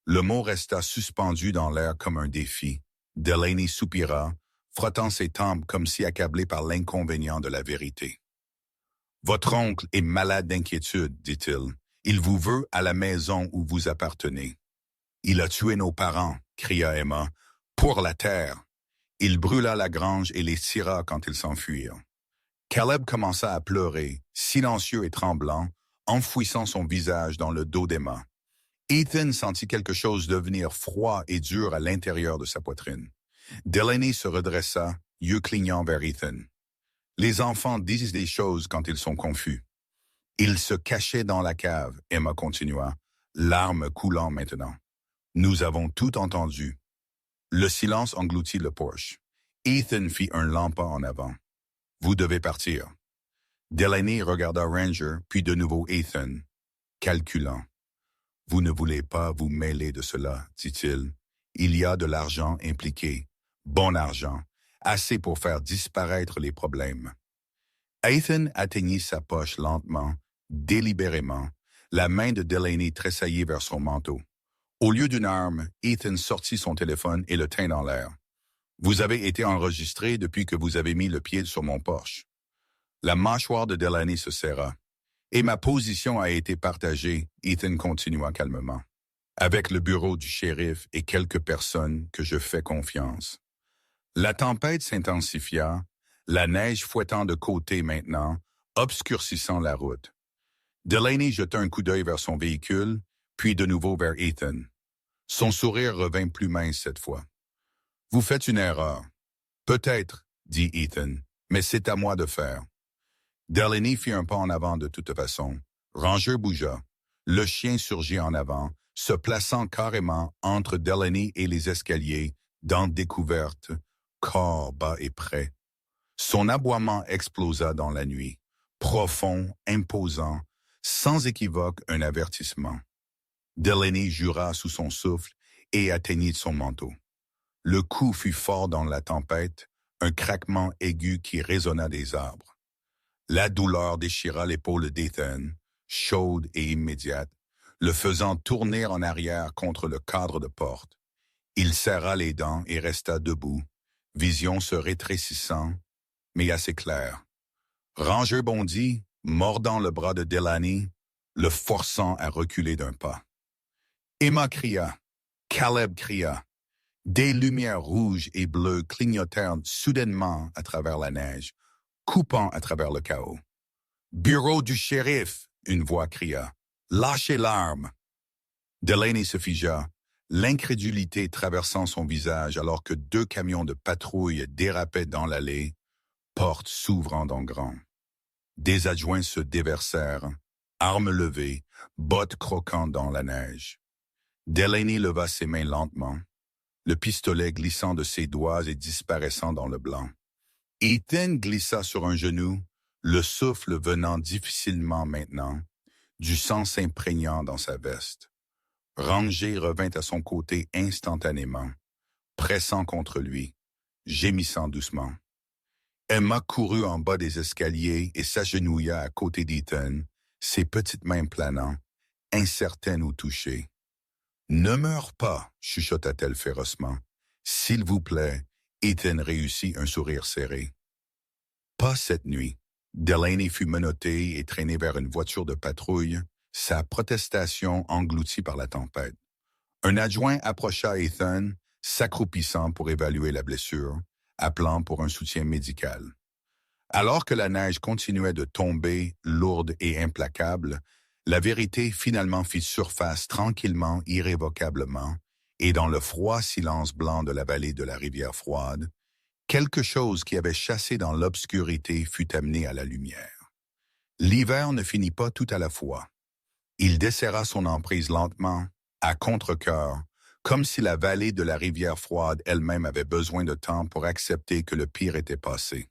Le mot resta suspendu dans l'air comme un défi. Delaney soupira, frottant ses tempes comme si accablé par l'inconvénient de la vérité. Votre oncle est malade d'inquiétude, dit-il. Il vous veut à la maison où vous appartenez. Il a tué nos parents, cria Emma. Pour la terre. Il brûla la grange et les tira quand ils s'enfuirent. Caleb commença à pleurer, silencieux et tremblant, enfouissant son visage dans le dos d'Emma. Ethan sentit quelque chose devenir froid et dur à l'intérieur de sa poitrine. Delaney se redressa, yeux clignant vers Ethan. Les enfants disent des choses quand ils sont confus. Il se cachait dans la cave, Emma continua, larmes coulant maintenant. Nous avons tout entendu. Le silence engloutit le porche. Ethan fit un lent pas en avant. Vous devez partir. Delaney regarda Ranger, puis de nouveau Ethan, calculant. Vous ne voulez pas vous mêler de cela, dit-il. Il y a de l'argent impliqué. Bon argent. Assez pour faire disparaître les problèmes. Ethan atteignit sa poche lentement, délibérément. La main de Delaney tressaillit vers son manteau. Au lieu d'une arme, Ethan sortit son téléphone et le tint dans l'air. Vous avez été enregistré depuis que vous avez mis le pied sur mon porche. La mâchoire de Delaney se serra. Et ma position a été partagée, Ethan continua calmement, avec le bureau du shérif et quelques personnes que je fais confiance. La tempête s'intensifia, la neige fouettant de côté maintenant, obscurcissant la route. Delaney jeta un coup d'œil vers son véhicule, puis de nouveau vers Ethan. Son sourire revint plus mince cette fois. « Vous faites une erreur. »« Peut-être, » dit Ethan, « mais c'est à moi de faire. » Delaney fit un pas en avant de toute façon. Ranger bougea. Le chien surgit en avant, se plaçant carrément entre Delaney et les escaliers, dents découvertes, corps bas et prêt. Son aboiement explosa dans la nuit, profond, imposant, sans équivoque un avertissement. Delaney jura sous son souffle et atteignit son manteau. Le coup fut fort dans la tempête, un craquement aigu qui résonna des arbres. La douleur déchira l'épaule d'Ethan, chaude et immédiate, le faisant tourner en arrière contre le cadre de porte. Il serra les dents et resta debout, vision se rétrécissant, mais assez claire. Ranger bondit, mordant le bras de Delaney, le forçant à reculer d'un pas. Emma cria, Caleb cria. Des lumières rouges et bleues clignotèrent soudainement à travers la neige, coupant à travers le chaos. « Bureau du shérif !» une voix cria. « Lâchez l'arme !» Delaney se figea, l'incrédulité traversant son visage alors que 2 camions de patrouille dérapaient dans l'allée, portes s'ouvrant en grand. Des adjoints se déversèrent, armes levées, bottes croquant dans la neige. Delaney leva ses mains lentement, le pistolet glissant de ses doigts et disparaissant dans le blanc. Ethan glissa sur un genou, le souffle venant difficilement maintenant, du sang s'imprégnant dans sa veste. Ranger revint à son côté instantanément, pressant contre lui, gémissant doucement. Emma courut en bas des escaliers et s'agenouilla à côté d'Ethan, ses petites mains planant, incertaines au toucher. « Ne meurs pas, chuchota-t-elle férocement. S'il vous plaît. » Ethan réussit un sourire serré. Pas cette nuit. Delaney fut menotté et traîné vers une voiture de patrouille, sa protestation engloutie par la tempête. Un adjoint approcha Ethan, s'accroupissant pour évaluer la blessure, appelant pour un soutien médical. Alors que la neige continuait de tomber, lourde et implacable, la vérité finalement fit surface tranquillement, irrévocablement, et dans le froid silence blanc de la vallée de la rivière froide, quelque chose qui avait chassé dans l'obscurité fut amené à la lumière. L'hiver ne finit pas tout à la fois. Il desserra son emprise lentement, à contre-cœur, comme si la vallée de la rivière froide elle-même avait besoin de temps pour accepter que le pire était passé.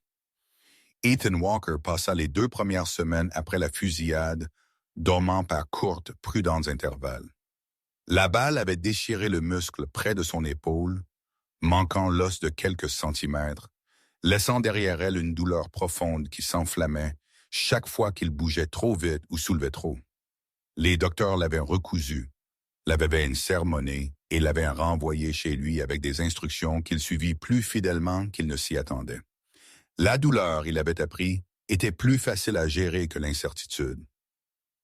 Ethan Walker passa les 2 premières semaines après la fusillade, dormant par courtes, prudents intervalles. La balle avait déchiré le muscle près de son épaule, manquant l'os de quelques centimètres, laissant derrière elle une douleur profonde qui s'enflammait chaque fois qu'il bougeait trop vite ou soulevait trop. Les docteurs l'avaient recousu, l'avaient sermonné et l'avaient renvoyé chez lui avec des instructions qu'il suivit plus fidèlement qu'il ne s'y attendait. La douleur, il avait appris, était plus facile à gérer que l'incertitude.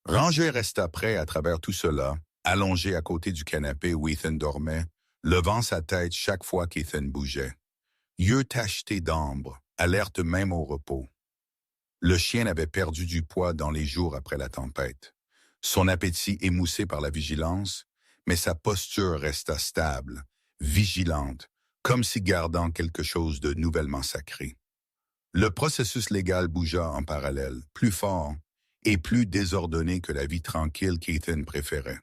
Ranger resta prêt à travers tout cela, allongé à côté du canapé où Ethan dormait, levant sa tête chaque fois qu'Ethan bougeait. Yeux tachetés d'ambre, alerte même au repos. Le chien avait perdu du poids dans les jours après la tempête. Son appétit émoussé par la vigilance, mais sa posture resta stable, vigilante, comme si gardant quelque chose de nouvellement sacré. Le processus légal bougea en parallèle, plus fort et plus désordonné que la vie tranquille qu'Ethan préférait.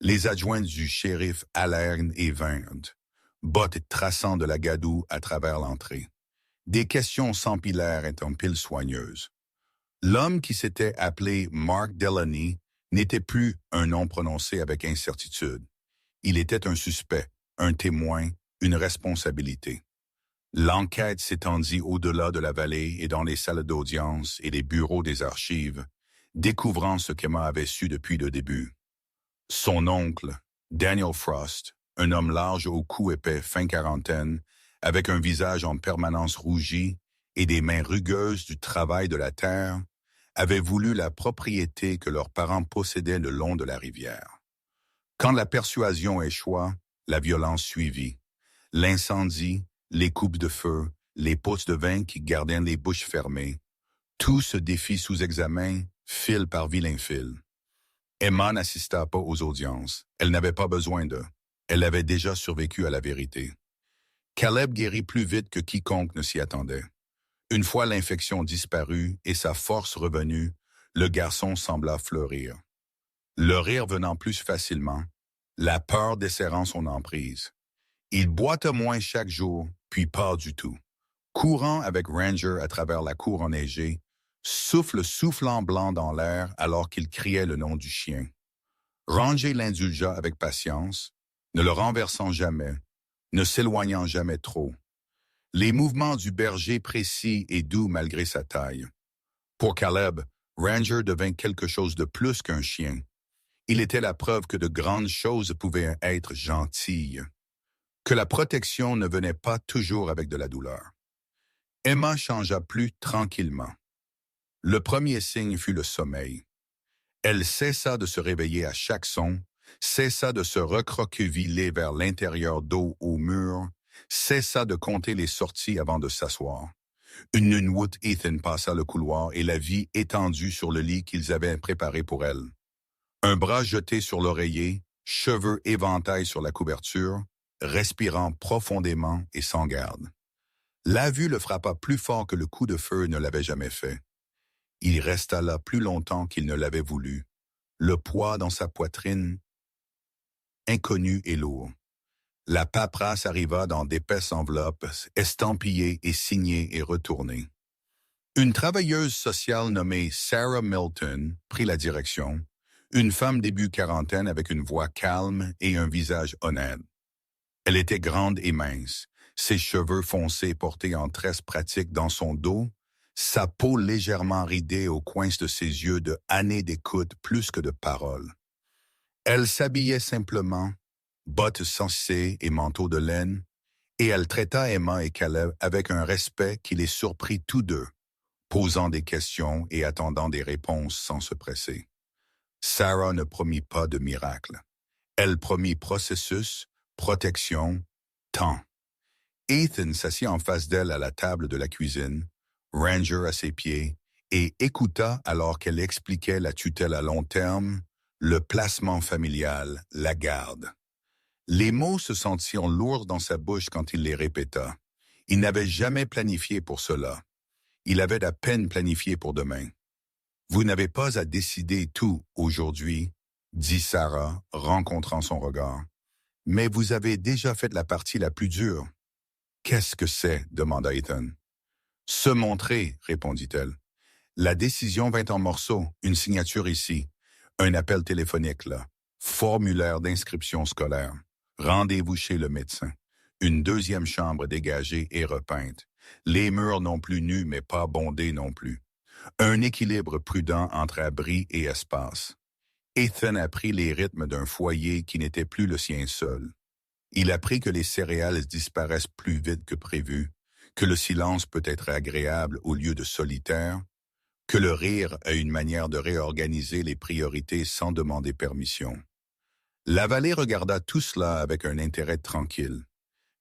Les adjoints du shérif allèrent et vinrent, bottes traçant de la gadoue à travers l'entrée. Des questions s'empilèrent en piles soigneuses. L'homme qui s'était appelé Mark Delaney n'était plus un nom prononcé avec incertitude. Il était un suspect, un témoin, une responsabilité. L'enquête s'étendit au-delà de la vallée et dans les salles d'audience et les bureaux des archives, découvrant ce qu'Emma avait su depuis le début. Son oncle, Daniel Frost, un homme large au cou épais, fin quarantaine, avec un visage en permanence rougi et des mains rugueuses du travail de la terre, avait voulu la propriété que leurs parents possédaient le long de la rivière. Quand la persuasion échoua, la violence suivit. L'incendie, les coupes de feu, les pots de vin qui gardaient les bouches fermées, tout se défit sous examen, fil par vilain fil. Emma n'assista pas aux audiences. Elle n'avait pas besoin d'eux. Elle avait déjà survécu à la vérité. Caleb guérit plus vite que quiconque ne s'y attendait. Une fois l'infection disparue et sa force revenue, le garçon sembla fleurir. Le rire venant plus facilement, la peur desserrant son emprise. Il boita moins chaque jour, puis pas du tout. Courant avec Ranger à travers la cour enneigée, souffle soufflant blanc dans l'air alors qu'il criait le nom du chien. Ranger l'indulgea avec patience, ne le renversant jamais, ne s'éloignant jamais trop. Les mouvements du berger précis et doux malgré sa taille. Pour Caleb, Ranger devint quelque chose de plus qu'un chien. Il était la preuve que de grandes choses pouvaient être gentilles, que la protection ne venait pas toujours avec de la douleur. Emma changea plus tranquillement. Le premier signe fut le sommeil. Elle cessa de se réveiller à chaque son, cessa de se recroqueviller vers l'intérieur dos au mur, cessa de compter les sorties avant de s'asseoir. Une Nunwood Ethan passa le couloir et la vit étendue sur le lit qu'ils avaient préparé pour elle. Un bras jeté sur l'oreiller, cheveux éventail sur la couverture, respirant profondément et sans garde. La vue le frappa plus fort que le coup de feu ne l'avait jamais fait. Il resta là plus longtemps qu'il ne l'avait voulu, le poids dans sa poitrine, inconnu et lourd. La paperasse arriva dans d'épaisses enveloppes, estampillées et signées et retournées. Une travailleuse sociale nommée Sarah Milton prit la direction, une femme début quarantaine avec une voix calme et un visage honnête. Elle était grande et mince, ses cheveux foncés portés en tresses pratiques dans son dos, sa peau légèrement ridée aux coins de ses yeux de années d'écoute plus que de paroles. Elle s'habillait simplement, bottes sensées et manteau de laine, et elle traita Emma et Caleb avec un respect qui les surprit tous deux, posant des questions et attendant des réponses sans se presser. Sarah ne promit pas de miracle. Elle promit processus, protection, temps. Ethan s'assit en face d'elle à la table de la cuisine, Ranger à ses pieds, et écouta alors qu'elle expliquait la tutelle à long terme, le placement familial, la garde. Les mots se sentirent lourds dans sa bouche quand il les répéta. Il n'avait jamais planifié pour cela. Il avait à peine planifié pour demain. « Vous n'avez pas à décider tout aujourd'hui, » dit Sarah, rencontrant son regard. « Mais vous avez déjà fait la partie la plus dure. »« Qu'est-ce que c'est » demanda Ethan. « Se montrer, » répondit-elle. « La décision vint en morceaux, une signature ici, un appel téléphonique là, formulaire d'inscription scolaire. Rendez-vous chez le médecin. Une deuxième chambre dégagée et repeinte. Les murs non plus nus mais pas bondés non plus. Un équilibre prudent entre abri et espace. Ethan apprit les rythmes d'un foyer qui n'était plus le sien seul. Il apprit que les céréales disparaissent plus vite que prévu, que le silence peut être agréable au lieu de solitaire, que le rire a une manière de réorganiser les priorités sans demander permission. La vallée regarda tout cela avec un intérêt tranquille.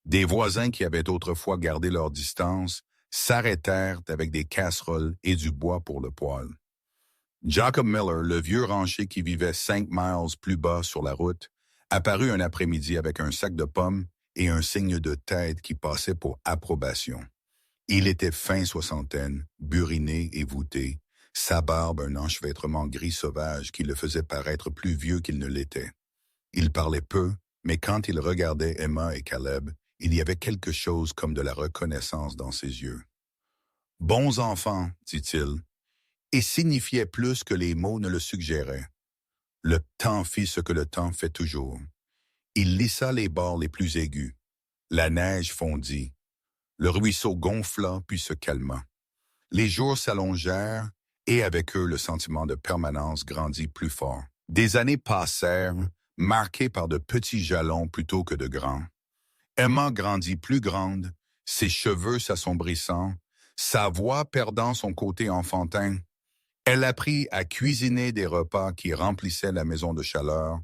Des voisins qui avaient autrefois gardé leur distance s'arrêtèrent avec des casseroles et du bois pour le poêle. Jacob Miller, le vieux rancher qui vivait 5 miles plus bas sur la route, apparut un après-midi avec un sac de pommes et un signe de tête qui passait pour approbation. Il était fin soixantaine, buriné et voûté, sa barbe un enchevêtrement gris sauvage qui le faisait paraître plus vieux qu'il ne l'était. Il parlait peu, mais quand il regardait Emma et Caleb, il y avait quelque chose comme de la reconnaissance dans ses yeux. « Bons enfants », dit-il, et signifiait plus que les mots ne le suggéraient. Le temps fit ce que le temps fait toujours. Il lissa les bords les plus aigus. La neige fondit. Le ruisseau gonfla puis se calma. Les jours s'allongèrent et avec eux le sentiment de permanence grandit plus fort. Des années passèrent, marquées par de petits jalons plutôt que de grands. Emma grandit plus grande, ses cheveux s'assombrissant, sa voix perdant son côté enfantin. Elle apprit à cuisiner des repas qui remplissaient la maison de chaleur,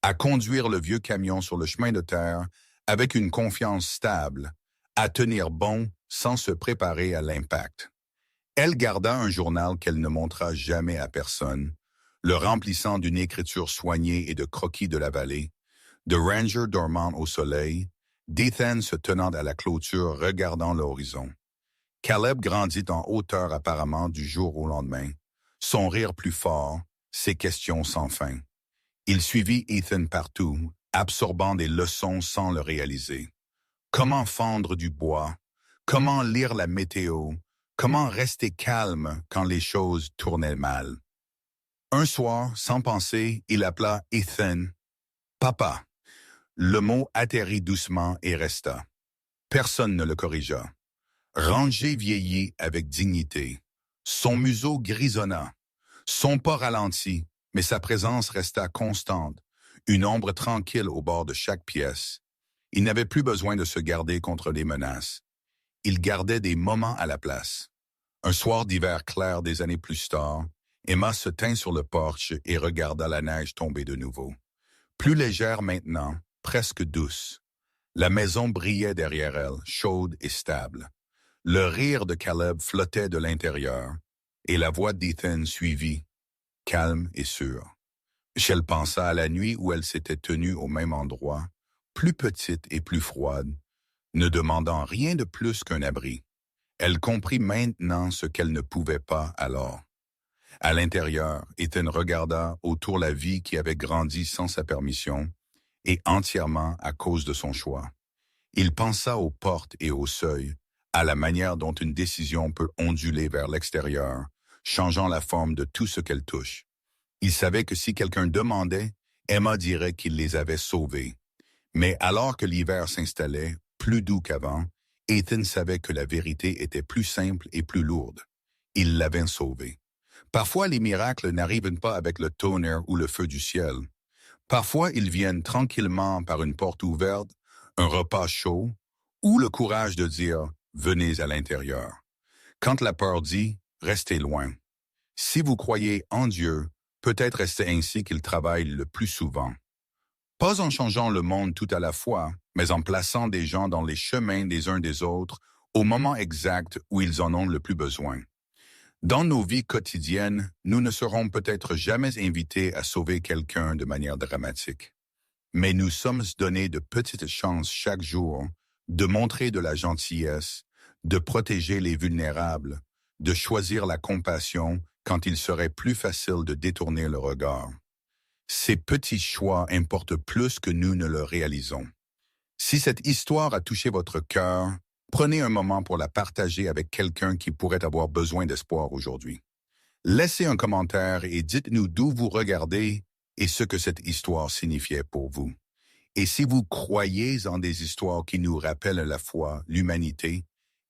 à conduire le vieux camion sur le chemin de terre avec une confiance stable, à tenir bon sans se préparer à l'impact. Elle garda un journal qu'elle ne montra jamais à personne, le remplissant d'une écriture soignée et de croquis de la vallée, de Ranger dormant au soleil, d'Ethan se tenant à la clôture regardant l'horizon. Caleb grandit en hauteur apparemment du jour au lendemain, son rire plus fort, ses questions sans fin. Il suivit Ethan partout, absorbant des leçons sans le réaliser. Comment fendre du bois? Comment lire la météo? Comment rester calme quand les choses tournaient mal? Un soir, sans penser, il appela Ethan « Papa ». Le mot atterrit doucement et resta. Personne ne le corrigea. Ranger vieillit avec dignité. Son museau grisonna. Son pas ralentit, mais sa présence resta constante, une ombre tranquille au bord de chaque pièce. Il n'avait plus besoin de se garder contre les menaces. Il gardait des moments à la place. Un soir d'hiver clair des années plus tard, Emma se tint sur le porche et regarda la neige tomber de nouveau. Plus légère maintenant, presque douce. La maison brillait derrière elle, chaude et stable. Le rire de Caleb flottait de l'intérieur, et la voix d'Ethan suivit, calme et sûre. Elle pensa à la nuit où elle s'était tenue au même endroit, plus petite et plus froide, ne demandant rien de plus qu'un abri. Elle comprit maintenant ce qu'elle ne pouvait pas alors. À l'intérieur, Ethan regarda autour la vie qui avait grandi sans sa permission et entièrement à cause de son choix. Il pensa aux portes et aux seuils, à la manière dont une décision peut onduler vers l'extérieur, changeant la forme de tout ce qu'elle touche. Il savait que si quelqu'un demandait, Emma dirait qu'il les avait sauvés. Mais alors que l'hiver s'installait, plus doux qu'avant, Ethan savait que la vérité était plus simple et plus lourde. Il l'avait sauvé. Parfois, les miracles n'arrivent pas avec le tonnerre ou le feu du ciel. Parfois, ils viennent tranquillement par une porte ouverte, un repas chaud, ou le courage de dire « venez à l'intérieur ». Quand la peur dit « restez loin ». Si vous croyez en Dieu, peut-être est-ce ainsi qu'il travaille le plus souvent. Pas en changeant le monde tout à la fois, mais en plaçant des gens dans les chemins des uns des autres au moment exact où ils en ont le plus besoin. Dans nos vies quotidiennes, nous ne serons peut-être jamais invités à sauver quelqu'un de manière dramatique. Mais nous sommes donnés de petites chances chaque jour de montrer de la gentillesse, de protéger les vulnérables, de choisir la compassion quand il serait plus facile de détourner le regard. Ces petits choix importent plus que nous ne le réalisons. Si cette histoire a touché votre cœur, prenez un moment pour la partager avec quelqu'un qui pourrait avoir besoin d'espoir aujourd'hui. Laissez un commentaire et dites-nous d'où vous regardez et ce que cette histoire signifiait pour vous. Et si vous croyez en des histoires qui nous rappellent la foi, l'humanité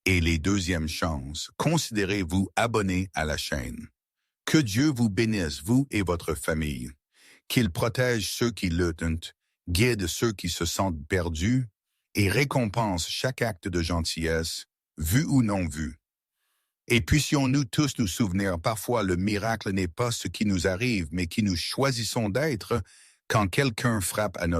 et les deuxièmes chances, considérez-vous abonné à la chaîne. Que Dieu vous bénisse, vous et votre famille. Qu'il protège ceux qui luttent, guide ceux qui se sentent perdus et récompense chaque acte de gentillesse, vu ou non vu. Et puissions-nous tous nous souvenir, parfois le miracle n'est pas ce qui nous arrive, mais qui nous choisissons d'être quand quelqu'un frappe à notre